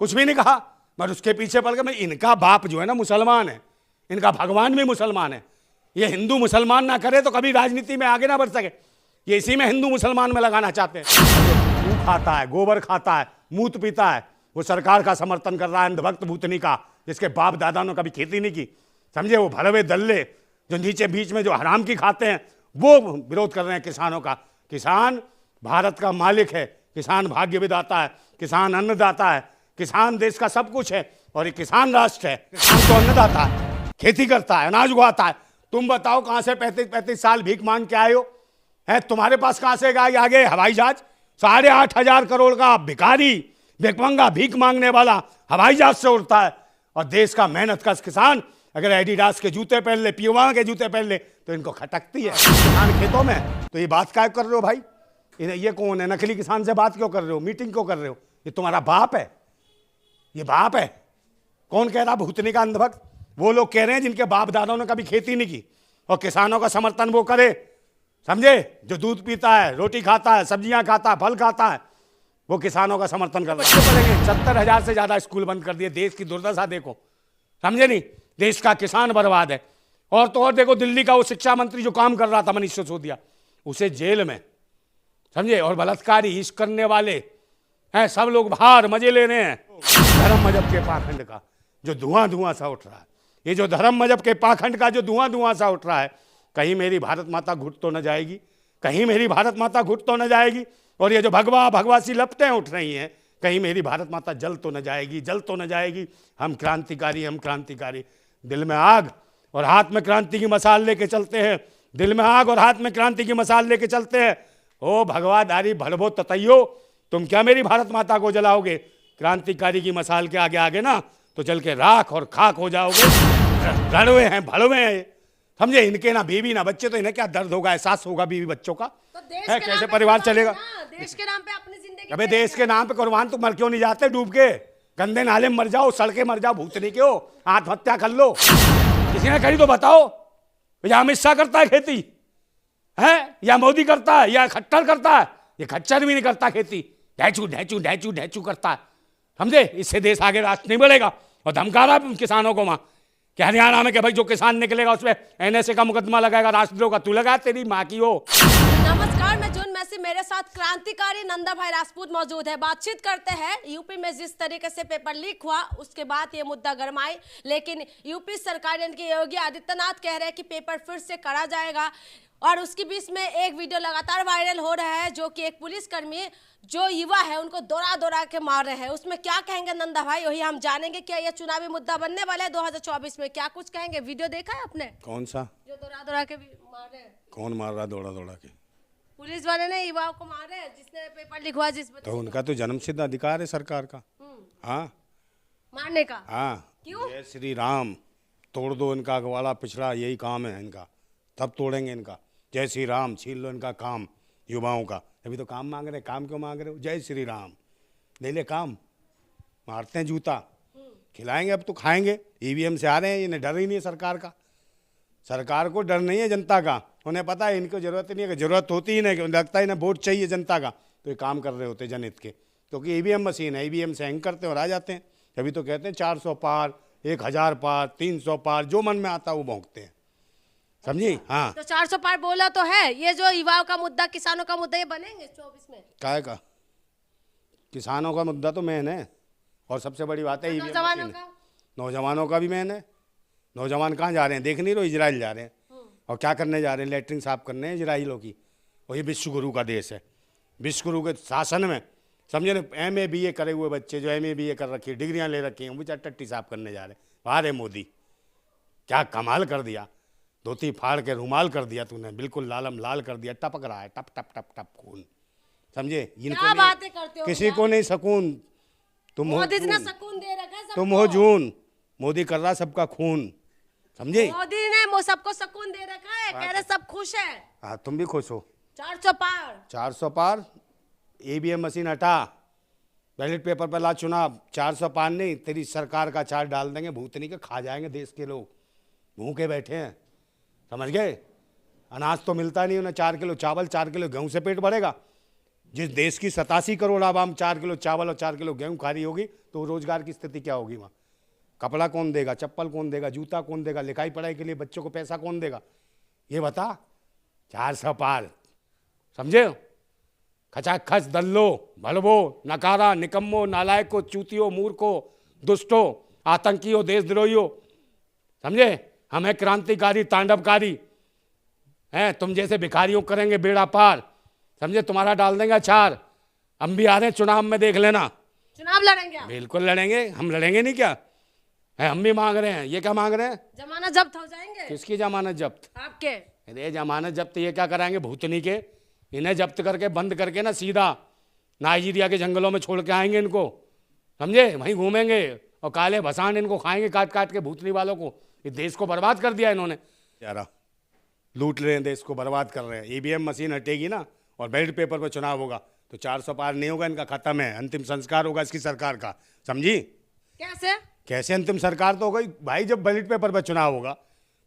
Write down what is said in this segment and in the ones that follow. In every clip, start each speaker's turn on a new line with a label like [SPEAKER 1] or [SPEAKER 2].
[SPEAKER 1] कुछ भी नहीं कहा, मगर उसके पीछे पड़ गया। मैं इनका बाप जो है ना मुसलमान है, इनका भगवान भी मुसलमान है। ये हिंदू मुसलमान ना करे तो कभी राजनीति में आगे ना बढ़ सके। ये इसी में हिंदू मुसलमान में लगाना चाहते हैं। वो खाता है, गोबर खाता है, मूत पीता है, वो सरकार का समर्थन कर रहा है, अंधभक्त भूतनी का, जिसके बाप दादा ने कभी खेती नहीं की। समझे? वो भड़वे दल्ले जो नीचे बीच में जो हराम की खाते हैं, वो विरोध कर रहे हैं किसानों का। किसान भारत का मालिक है, किसान भाग्य विधाता है, किसान अन्नदाता है, किसान देश का सब कुछ है। और ये किसान राष्ट्र है। किसान तो अन्नदाता है, खेती करता है, अनाज उगाता है। तुम बताओ कहां से 35-35 साल भीख मांग के आए हो? है तुम्हारे पास कहां से आगे हवाई जहाज? 8,500 करोड़ का भिखारी, भिखमंगा, भीख मांगने वाला हवाई जहाज से उड़ता है। और देश का मेहनत का किसान अगर एडिडास के जूते पहन ले, प्यूमा के जूते पहन ले, तो इनको खटकती है। किसान खेतों में तो ये बात क्या कर रहे हो भाई? ये कौन है? नकली किसान से बात क्यों कर रहे हो? मीटिंग क्यों कर रहे हो? ये तुम्हारा बाप है, ये बाप है। कौन कह रहा भूतनी का अंधभक्त? वो लोग कह रहे हैं जिनके बाप दादाओं ने कभी खेती नहीं की और किसानों का समर्थन वो करे। समझे? जो दूध पीता है, रोटी खाता है, सब्जियां खाता है, फल खाता है, वो किसानों का समर्थन कर रहा है। 70,000 से ज्यादा स्कूल बंद कर दिए। देश की दुर्दशा देखो, समझे नहीं? देश का किसान बर्बाद है। और तो और देखो, दिल्ली का वो शिक्षा मंत्री जो काम कर रहा था मनीष सिसोदिया, उसे जेल में, समझे? और बलात्कारी, इश्क करने वाले हैं, सब लोग बाहर मजे ले रहे हैं। धर्म मजहब के पाखंड का जो धुआं धुआं सा उठ रहा है, ये जो धर्म मजहब के पाखंड का जो धुआं धुआं सा उठ रहा है, कहीं मेरी भारत माता घुट तो न जाएगी? कहीं मेरी भारत माता घुट तो न जाएगी? और ये जो भगवा भगवासी लपटें उठ रही हैं, कहीं मेरी भारत माता जल तो न जाएगी? जल तो न जाएगी? हम क्रांतिकारी, हम क्रांतिकारी। दिल में आग और हाथ में क्रांति की मसाल लेके चलते हैं। दिल में आग और हाथ में क्रांति की मसाल लेके चलते हैं। ओ भगवाधारी भड़बो ततैयो, तुम क्या मेरी भारत माता को जलाओगे? क्रांतिकारी की मसाल के आगे आगे ना तो जल के राख और खाक हो जाओगे। रड़वे हैं, भड़वे हैं, समझे? इनके ना बीवी ना बच्चे, तो इन्हें क्या दर्द होगा, एहसास होगा बीवी बच्चों का?
[SPEAKER 2] तो देश
[SPEAKER 1] है
[SPEAKER 2] के
[SPEAKER 1] कैसे
[SPEAKER 2] नाम पे
[SPEAKER 1] परिवार
[SPEAKER 2] कुर्बान
[SPEAKER 1] चलेगा?
[SPEAKER 2] ना, देश के नाम पे अपनी जिंदगी
[SPEAKER 1] अबे देश के नाम पे कुर्बान तो मर क्यों नहीं जाते डूब के? गंदे नाले में मर जाओ, सड़के मर जाओ, भूतनी के हो, आत्महत्या कर लो। किसी ने करी तो बताओ? या अमित शाह करता है खेती है, या मोदी करता है, या खट्टर करता है? ये खच्चर भी नहीं करता खेती, ढैचू ढैचू ढैचू ढैचू करता है। समझे? इससे देश आगे राष्ट्र नहीं बढ़ेगा। और धमका रहा है किसानों को वहां कि हरियाणा में कि भाई जो किसान निकलेगा उसमें एनएसए का मुकदमा लगाएगा, राष्ट्रद्रोह का। तू लगा, तेरी माँ की हो।
[SPEAKER 2] नमस्कार, मैं जून मैसी, मेरे साथ क्रांतिकारी नंदा भाई राजपूत मौजूद है। बातचीत करते हैं। यूपी में जिस तरीके से पेपर लीक हुआ उसके बाद ये मुद्दा गरमाई, लेकिन यूपी सरकार यानी कि योगी आदित्यनाथ कह रहे हैं कि पेपर फिर से करा जाएगा। और उसके बीच में एक वीडियो लगातार वायरल हो रहा है जो कि एक पुलिसकर्मी जो युवा है उनको दौड़ा दौड़ा के मार रहे हैं। उसमें क्या कहेंगे नंदा भाई, वही हम जानेंगे। क्या यह चुनावी मुद्दा बनने वाला है 2024 में? क्या कुछ कहेंगे? वीडियो देखा है आपने?
[SPEAKER 1] कौन सा?
[SPEAKER 2] जो दौड़ा दौड़ा के मार रहे हैं।
[SPEAKER 1] कौन मार रहा दौड़ा दौड़ा के?
[SPEAKER 2] पुलिस वाले ने युवाओं को मार रहे हैं जिसने पेपर लिख हुआ, जिस
[SPEAKER 1] तो उनका तो जन्मसिद्ध अधिकार है सरकार का, हाँ,
[SPEAKER 2] मारने का।
[SPEAKER 1] हाँ।
[SPEAKER 2] क्यों?
[SPEAKER 1] जय श्री राम, तोड़ दो इनका अगवाड़ा पिछड़ा, यही काम है इनका, तब तोड़ेंगे इनका। जय श्री राम, छीन लो इनका काम युवाओं का। अभी तो काम मांग रहे, काम क्यों मांग रहे हो? जय श्री राम, ले ले काम। मारते हैं जूता, खिलाएंगे अब तो खाएंगे। ईवीएम से आ रहे हैं, इन्हें डर ही नहीं है सरकार का। सरकार को डर नहीं है जनता का, उन्हें पता है इनको जरूरत नहीं है, जरूरत होती ही नहीं, लगता ही ना वोट चाहिए जनता का, तो ये काम कर रहे होते जनहित के। क्योंकि ईवीएम मशीन है, ईवीएम से हैंग करते हैं और आ जाते हैं। अभी तो कहते हैं 400 पार, 1000 पार, 300 पार, जो मन में आता है वो भोंकते हैं, समझी? हाँ,
[SPEAKER 2] तो 400 पार बोला तो है। ये जो युवाओं का मुद्दा, किसानों का मुद्दा, ये बनेंगे 24 में?
[SPEAKER 1] काय का? किसानों का मुद्दा तो मेन है, और सबसे बड़ी बात है ईवीएम
[SPEAKER 2] नौजवानों
[SPEAKER 1] मशीन।
[SPEAKER 2] का?
[SPEAKER 1] नौजवानों का भी मेन है। नौजवान कहाँ जा रहे हैं? देख नहीं रहे? इजराइल जा रहे हैं। और क्या करने जा रहे हैं? लेटरिन साफ करने हैं इजराइलों की। और ये विश्व गुरु का देश है, विश्व गुरु के शासन में, समझे ना? MA BA करे हुए बच्चे जो MA BA कर रखी है, डिग्रियां ले रखी हैं, वो टट्टी साफ करने जा रहे हैं। वाह रे मोदी, क्या कमाल कर दिया। धोती फाड़ के रुमाल कर दिया तूने, बिल्कुल लालम लाल कर दिया, टपक रहा है, टप टप टप टप खून। समझे?
[SPEAKER 2] क्या बातें करते हो?
[SPEAKER 1] किसी को नहीं सकून। तुम हो
[SPEAKER 2] मोदी ने
[SPEAKER 1] जून,
[SPEAKER 2] सुकून दे रखा है सबको।
[SPEAKER 1] तुम हो जून, मोदी कर रहा सबका खून, समझे?
[SPEAKER 2] मोदी ने सबको सुकून दे रखा है, कह रहे सब खुश है।
[SPEAKER 1] हाँ, तुम भी खुश हो।
[SPEAKER 2] 400 पार,
[SPEAKER 1] 400 पार, ईवीएम मशीन हटा, बैलेट पेपर पर ला चुनाव। 400 पार नहीं, तेरी सरकार का चार्ट डाल देंगे, भूतनी के खा जाएंगे देश के लोग, भूखे बैठे हैं, समझ गए? अनाज तो मिलता नहीं उन्हें, 4 किलो चावल 4 किलो गेहूं से पेट भरेगा? जिस देश की 87 करोड़ आवाम 4 किलो चावल और 4 किलो गेहूं खा रही होगी, तो रोजगार की स्थिति क्या होगी वहाँ? कपड़ा कौन देगा, चप्पल कौन देगा, जूता कौन देगा, लिखाई पढ़ाई के लिए बच्चों को पैसा कौन देगा? ये बता। 400 पार, समझे? खचाखच, दल्लो, भलबो, नकारा, निकम्मो, नालायको, चूतियो, मूर्खो, दुष्टो, आतंकियों, देशद्रोहियों, समझे? हमें क्रांतिकारी, तांडवकारी हैं, तुम जैसे भिखारियों करेंगे बेड़ा पार, समझे? तुम्हारा डाल देंगे अचार। हम भी आ रहे हैं चुनाव में, देख लेना।
[SPEAKER 2] चुनाव लड़ेंगे आप?
[SPEAKER 1] बिल्कुल लड़ेंगे, हम लड़ेंगे नहीं क्या है? हम भी मांग रहे हैं। ये क्या मांग रहे हैं?
[SPEAKER 2] जमानत जब्त हो जाएंगे।
[SPEAKER 1] किसकी जमानत जब्त?
[SPEAKER 2] आपके।
[SPEAKER 1] अरे जमानत जब्त ये क्या कराएंगे? भूतनी के। इन्हें जब्त करके बंद करके ना सीधा नाइजीरिया के जंगलों में छोड़ के आएंगे इनको, समझे? वहीं घूमेंगे और काले भसान इनको खाएंगे काट काट के, भूतनी वालों को। ये देश को बर्बाद कर दिया इन्होंने। यार लूट रहे हैं, देश को बर्बाद कर रहे हैं। ईवीएम मशीन हटेगी ना और बैलेट पेपर पर चुनाव होगा तो 400 पार नहीं होगा, इनका खत्म है। अंतिम संस्कार होगा इसकी सरकार का, समझी?
[SPEAKER 2] कैसे
[SPEAKER 1] अंतिम सरकार तो हो गई भाई, जब बैलेट पेपर पर चुनाव होगा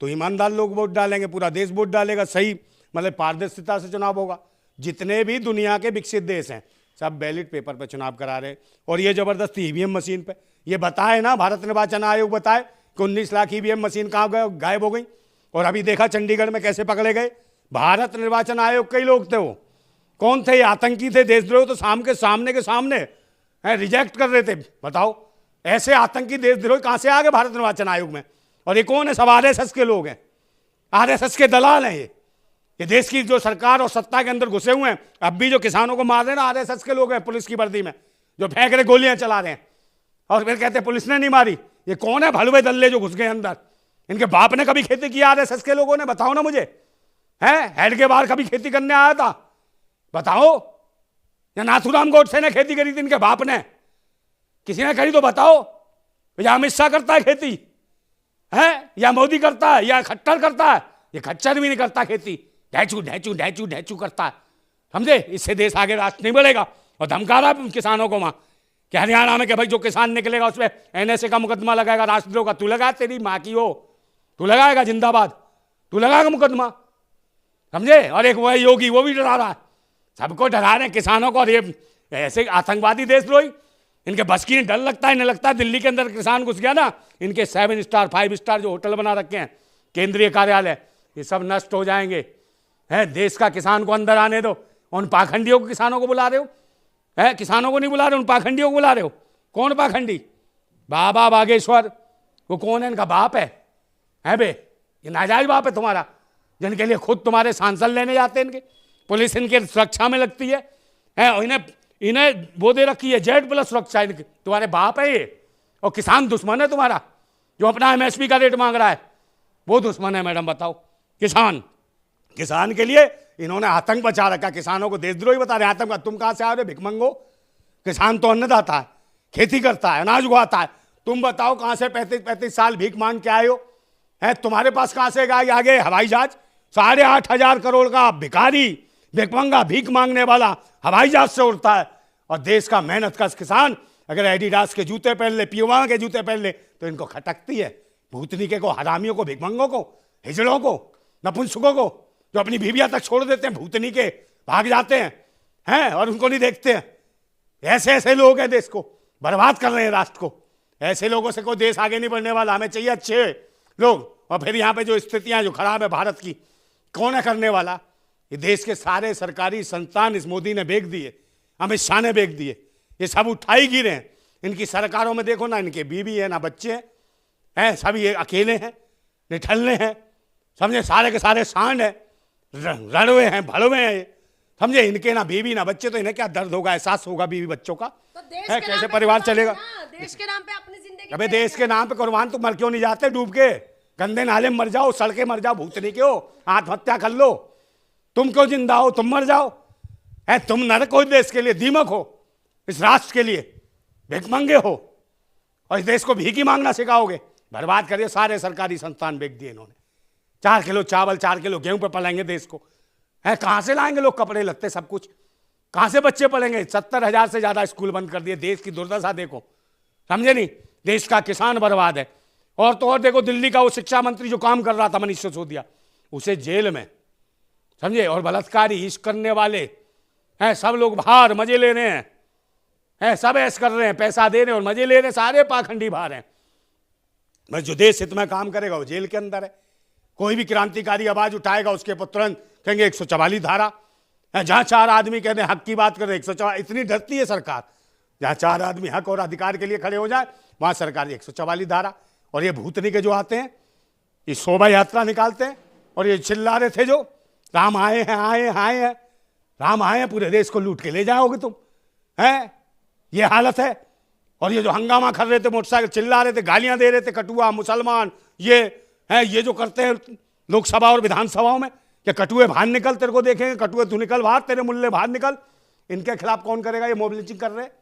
[SPEAKER 1] तो ईमानदार लोग वोट डालेंगे, पूरा देश वोट डालेगा, सही मतलब पारदर्शिता से चुनाव होगा। जितने भी दुनिया के विकसित देश हैं सब बैलेट पेपर पर चुनाव करा रहे हैं, और ये जबरदस्ती ईवीएम मशीन पे। ये बताए ना, भारत निर्वाचन आयोग बताए कि 19 लाख ईवीएम मशीन कहाँ गायब हो गई, और अभी देखा चंडीगढ़ में कैसे पकड़े गए। भारत निर्वाचन आयोग के ही लोग थे। वो कौन थे? ये आतंकी थे, देशद्रोही। तो सामने के सामने रिजेक्ट कर रहे थे। बताओ, ऐसे आतंकी देशद्रोही कहां से आ गए भारत निर्वाचन आयोग में? और ये कौन है? सब आरएसएस के लोग हैं, आरएसएस के दलाल हैं। ये देश की जो सरकार और सत्ता के अंदर घुसे हुए हैं। अब भी जो किसानों को मार रहे हैं ना, आरएसएस के लोग हैं, पुलिस की वर्दी में, जो फेंक रहे गोलियां चला रहे हैं, और फिर कहते हैं पुलिस ने नहीं मारी। ये कौन है? भलुए दल्ले जो घुस गए अंदर। इनके बाप ने कभी खेती की आरएसएस के लोगों ने? बताओ ना मुझे। हेड के बाहर कभी खेती करने आया था? बताओ। या नाथूराम गोडसे ने खेती करी थी इनके बाप ने? किसी ने करी तो बताओ। या अमित शाह करता है खेती है, या मोदी करता है, या खट्टर करता है? ये खच्चर भी नहीं करता खेती, ढैचू ढैचू ढैचू ढैचू करता है, समझे? इससे देश आगे राष्ट्र नहीं बढ़ेगा। और धमका रहा किसानों को वहां कि हरियाणा में कि भाई जो किसान निकलेगा उसमें एनएसए का मुकदमा लगाएगा, राष्ट्रद्रोह का। तू लगा, तेरी माँ की हो, तू लगाएगा जिंदाबाद, तू लगाएगा मुकदमा, समझे? और एक वो है योगी, वो भी डरा रहा है, सबको डरा रहे हैं किसानों को। और ये ऐसे आतंकवादी देशद्रोही, इनके बस की डर लगता है, नहीं लगता। दिल्ली के अंदर किसान घुस गया ना, इनके 7 स्टार 5 स्टार जो होटल बना रखे हैं, केंद्रीय कार्यालय, ये सब नष्ट हो जाएंगे। देश का किसान को अंदर आने दो। उन पाखंडियों को किसानों को बुला रहे हो? किसानों को नहीं बुला रहे, उन पाखंडियों को बुला रहे हो। कौन पाखंडी? बाबा बागेश्वर, वो कौन है? इनका बाप है बे? ये नाजायज बाप है तुम्हारा, जिनके लिए खुद तुम्हारे सांसद लेने जाते हैं। इनके पुलिस इनके सुरक्षा में लगती है, और इन्हें वो दे रखी है Z+ सुरक्षा। इनकी तुम्हारे बाप है ये। और किसान दुश्मन है तुम्हारा, जो अपना MSP का रेट मांग रहा है, वो दुश्मन है। मैडम बताओ, किसान के लिए इन्होंने आतंक बचा रखा। किसानों को देशद्रोही बता रहे, आतंक। तुम कहां से आ रहे हो भिखमंगो? किसान तो अन्नदाता है, खेती करता है, अनाज उगाता है। तुम बताओ कहां से 35 साल भीख मांग के आए हो? तुम्हारे पास कहां से आगे हवाई जहाज? 8,500 करोड़ का भिखारी, भिखमंगा, भीख मांगने वाला हवाई जहाज से उड़ता है। और देश का मेहनत का किसान अगर एडिडास के जूते पहन ले, प्यूमा के जूते पहन ले, तो इनको खटकती है। भूतनी के को, हरामियों को, भिखमंगों को, हिजड़ों को, नपुंसकों को, जो अपनी बीवियां तक छोड़ देते हैं, भूतनी के भाग जाते हैं और उनको नहीं देखते हैं। ऐसे ऐसे लोग हैं, देश को बर्बाद कर रहे हैं, राष्ट्र को। ऐसे लोगों से कोई देश आगे नहीं बढ़ने वाला। हमें चाहिए अच्छे लोग। और फिर यहाँ पे जो स्थितियां जो खराब है भारत की, कौन है करने वाला? ये देश के सारे सरकारी संस्थान इस मोदी ने बेच दिए, अमित शाह ने बेच दिए। ये सब उठाई गिरे हैं। इनकी सरकारों में देखो ना, इनके बीवी है ना बच्चे हैं, सब ये अकेले हैं, निठल्ले हैं, समझे? सारे के सारे सांड है, रड़वे हैं, भड़वे हैं, समझे? इनके ना बीवी ना बच्चे, तो इन्हें क्या दर्द होगा, एहसास होगा बीवी बच्चों का?
[SPEAKER 2] तो देश
[SPEAKER 1] है
[SPEAKER 2] के
[SPEAKER 1] कैसे
[SPEAKER 2] नाम पे
[SPEAKER 1] परिवार
[SPEAKER 2] कुर्बान
[SPEAKER 1] चलेगा?
[SPEAKER 2] ना, देश के नाम पे अपनी जिंदगी।
[SPEAKER 1] अबे देश के नाम पे कुर्बान तो मर क्यों नहीं जाते डूब के? गंदे नाले में मर जाओ, सड़के मर जाओ, भूतनी के हो, आत्महत्या कर लो। तुम क्यों जिंदा हो? तुम मर जाओ। तुम नरक हो देश के लिए, दीमक हो इस राष्ट्र के लिए, भिखमंगे हो, और इस देश को भीख ही मांगना सिखाओगे। बर्बाद करिए, सारे सरकारी संस्थान बेच दिए इन्होंने। 4 किलो चावल, 4 किलो गेहूं पे पलेंगे देश को। कहां से लाएंगे लोग कपड़े लगते सब कुछ? कहां से बच्चे पढ़ेंगे? 70,000 से ज्यादा स्कूल बंद कर दिए। देश की दुर्दशा देखो, समझे नहीं? देश का किसान बर्बाद है। और तो और देखो, दिल्ली का वो शिक्षा मंत्री जो काम कर रहा था, मनीष सिसोदिया, उसे जेल में, समझे? और बलात्कारी, इश्क करने वाले हैं, सब लोग बाहर मजे ले रहे हैं। है, सब ऐश कर रहे हैं, पैसा दे रहे हैं और मजे ले रहे हैं, सारे पाखंडी बाहर हैं। बस जो देश हित में काम करेगा वो जेल के अंदर है। कोई भी क्रांतिकारी आवाज उठाएगा उसके ऊपर तुरंत कहेंगे 144 धारा है। जहां 4 आदमी कहते हैं हक की बात कर रहे 144, इतनी डरती है सरकार। जहां 4 आदमी हक और अधिकार के लिए खड़े हो जाए वहां सरकार 144 धारा। और ये भूतनी के जो आते हैं ये शोभा यात्रा निकालते हैं और ये चिल्ला रहे थे जो राम आए हैं, आए हैं, आए हैं, राम आए हैं, पूरे देश को लूट के ले जाओगे तुम, है ये हालत है। और ये जो हंगामा कर रहे थे, मोटरसाइकिल चिल्ला रहे थे, गालियां दे रहे थे, कटुआ मुसलमान, ये है, ये जो करते हैं लोकसभा और विधानसभाओं में कि कटुए बाहर निकल, तेरे को देखेंगे, कटुए तू निकल बाहर, तेरे मुल्ले बाहर निकल। इनके खिलाफ कौन करेगा? ये मोबिलाइजिंग कर रहे हैं,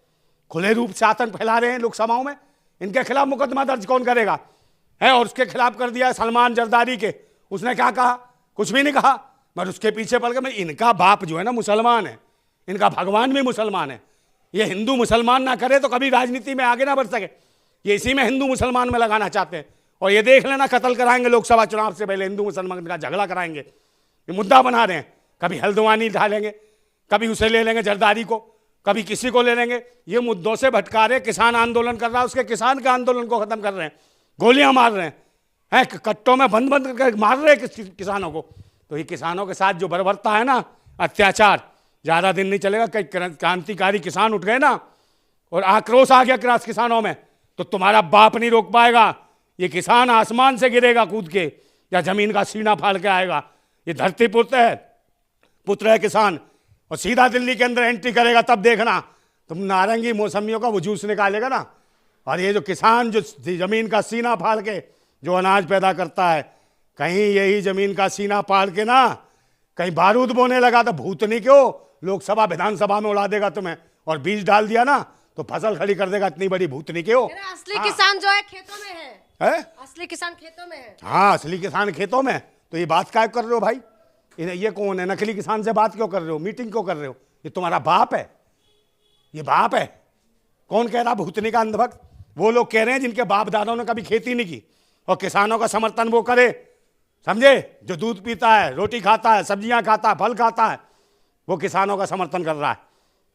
[SPEAKER 1] खुले रूप से आतंक फैला रहे हैं लोकसभाओं में। इनके खिलाफ मुकदमा दर्ज कौन करेगा? है, और उसके खिलाफ कर दिया है सलमान जरदारी के। उसने क्या कहा? कुछ भी नहीं कहा, मगर उसके पीछे पड़ गए। इनका बाप जो है ना मुसलमान है, इनका भगवान भी मुसलमान है। ये हिंदू मुसलमान ना करे तो कभी राजनीति में आगे ना बढ़ सके। ये इसी में हिंदू मुसलमान में लगाना चाहते हैं। और ये देख लेना, कत्ल कराएंगे लोकसभा चुनाव से पहले, हिंदू मुसलमान का झगड़ा कराएंगे। ये मुद्दा बना रहे हैं, कभी हल्द्वानी ढालेंगे, कभी उसे ले लेंगे जरदारी को, कभी किसी को ले लेंगे। ये मुद्दों से भटका रहे। किसान आंदोलन कर रहा है, उसके किसान के आंदोलन को खत्म कर रहे हैं, गोलियां मार रहे हैं, कट्टों में बंद बंद करके मार रहे हैं किसानों को। तो ये किसानों के साथ जो बर्बरता है ना, अत्याचार, ज़्यादा दिन नहीं चलेगा। कई क्रांतिकारी किसान उठ गए ना और आक्रोश आ गया क्रास किसानों में, तो तुम्हारा बाप नहीं रोक पाएगा। ये किसान आसमान से गिरेगा कूद के या जमीन का सीना फाड़ के आएगा। ये धरती पुत्र है किसान, और सीधा दिल्ली के अंदर एंट्री करेगा, तब देखना तुम नारंगी मौसमियों का वो जूस निकालेगा ना। और ये जो किसान जो जमीन का सीना फाड़ के जो अनाज पैदा करता है, कहीं यही जमीन का सीना फाड़ के ना कहीं बारूद बोने लगा तो भूतनी क्यों लोकसभा विधानसभा में उड़ा देगा तुम्हें, और बीज डाल दिया ना तो फसल खड़ी कर देगा। इतनी बड़ी भूतनी क्यों?
[SPEAKER 2] असली किसान जो है खेतों में है? असली किसान खेतों में है।
[SPEAKER 1] हाँ, असली किसान खेतों में। तो ये बात क्या कर रहे हो भाई? ये कौन है? नकली किसान से बात क्यों कर रहे हो? मीटिंग क्यों कर रहे हो? ये तुम्हारा बाप है, ये बाप है। कौन कह रहा भूतनी का अंधभक्त? वो लोग कह रहे हैं जिनके बाप दादाओं ने कभी खेती नहीं की और किसानों का समर्थन वो करे, समझे? जो दूध पीता है, रोटी खाता है, सब्जियां खाता है, फल खाता है, वो किसानों का समर्थन कर रहा है।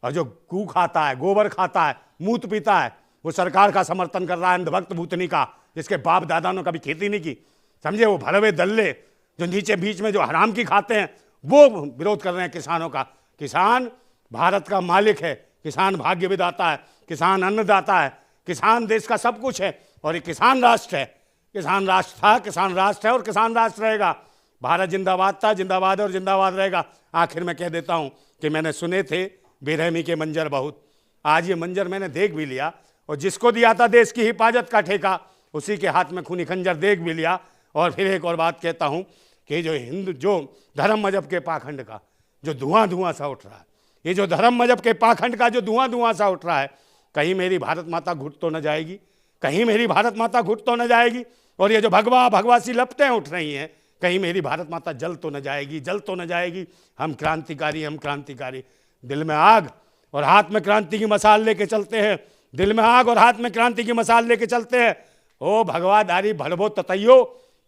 [SPEAKER 1] और जो गू खाता है, गोबर खाता है, मूत पीता है, वो सरकार का समर्थन कर रहा है, अंधभक्त भूतनी का, जिसके बाप दादा ने कभी खेती नहीं की, समझे? वो भरवे दल्ले जो नीचे बीच में जो हराम की खाते हैं, वो विरोध कर रहे हैं किसानों का। किसान भारत का मालिक है, किसान भाग्य विधाता है, किसान अन्नदाता है, किसान देश का सब कुछ है। और ये किसान राष्ट्र है, किसान राष्ट्र था, किसान राष्ट्र है और किसान राष्ट्र रहेगा। भारत जिंदाबाद था, जिंदाबाद और जिंदाबाद रहेगा। आखिर में कह देता हूं कि मैंने सुने थे बेरहमी के मंजर बहुत, आज ये मंजर मैंने देख भी लिया। और जिसको दिया था देश की हिफाजत का ठेका, उसी के हाथ में खूनी खंजर देख भी लिया। और फिर एक और बात कहता हूं कि जो धर्म मजहब के पाखंड का जो धुआं सा उठ रहा है, ये जो धर्म मजहब के पाखंड का जो धुआं सा उठ रहा है, कहीं मेरी भारत माता घुट तो न जाएगी, कहीं मेरी भारत माता घुट तो न जाएगी। और ये जो भगवासी लपटें उठ रही हैं, कहीं मेरी भारत माता जल तो न जाएगी, जल तो न जाएगी। हम क्रांतिकारी, हम क्रांतिकारी। दिल में आग और हाथ में क्रांति की मसाल लेके चलते हैं, दिल में आग और हाथ में क्रांति की मसाल लेके चलते हैं। ओ भगवाधारी भड़बो ततैयो,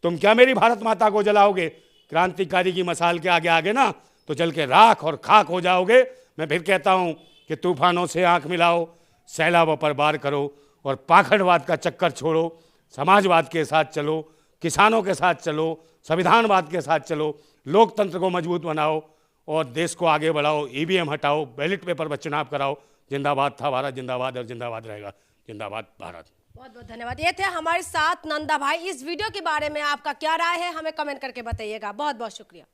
[SPEAKER 1] तुम क्या मेरी भारत माता को जलाओगे? क्रांतिकारी की मसाल के आगे आगे ना तो जल के राख और खाक हो जाओगे। मैं फिर कहता हूं कि तूफानों से आंख मिलाओ, सैलाबों पर वार करो और पाखंडवाद का चक्कर छोड़ो, समाजवाद के साथ चलो, किसानों के साथ चलो, संविधानवाद के साथ चलो, लोकतंत्र को मजबूत बनाओ और देश को आगे बढ़ाओ। ईवीएम हटाओ, बैलेट पेपर पर चुनाव कराओ। जिंदाबाद था भारत, जिंदाबाद और जिंदाबाद रहेगा। जिंदाबाद भारत।
[SPEAKER 2] बहुत बहुत धन्यवाद। ये थे हमारे साथ नंदा भाई। इस वीडियो के बारे में आपका क्या राय है, हमें कमेंट करके बताइएगा। बहुत बहुत शुक्रिया।